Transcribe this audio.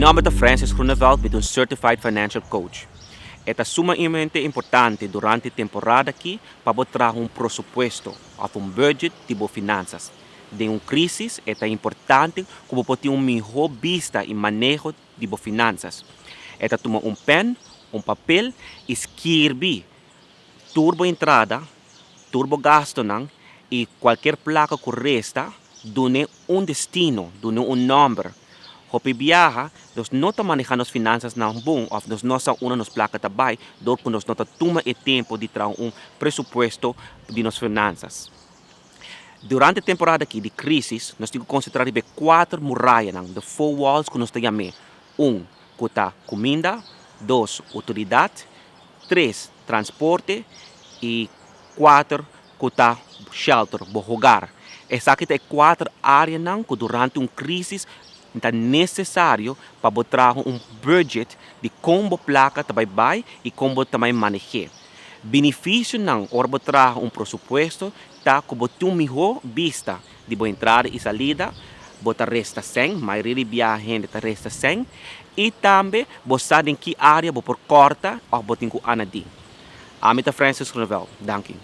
nome é Francis Grunewald, sou um Certified Financial Coach. É sumamente importante durante a temporada aqui para botar presupuesto, budget de finanças. De crise, é importante como ter melhor vista e manejo de finanças. É tomar pen, papel e escrever turbo entrada, turbo gasto e qualquer placa que resta, dune destino, dune número. Hopi viaja, nós não estamos manejando as finanças não bom, ou nós não estamos nos placa também, porque nós não toma o tempo de ter presupuesto de nossas finanças. Durante a temporada aqui de crise, nós temos que concentrar em 4 muralhas, de 4 walls que nós temos. 1, comida. 2, autoridade. 3, transporte. E 4, shelter, hogar. Essa aqui é 4 áreas que durante uma crise é necessário para botar budget de como placa também vai e como também manejar. Benefício não, ora botar presupuesto, tá como tu melhor vista de boa entrada e salida, botar resta 100, maioria de gente resta 100, e também você em que área você corta ou você tem que anadir. Amita Francis Grunewald, danke.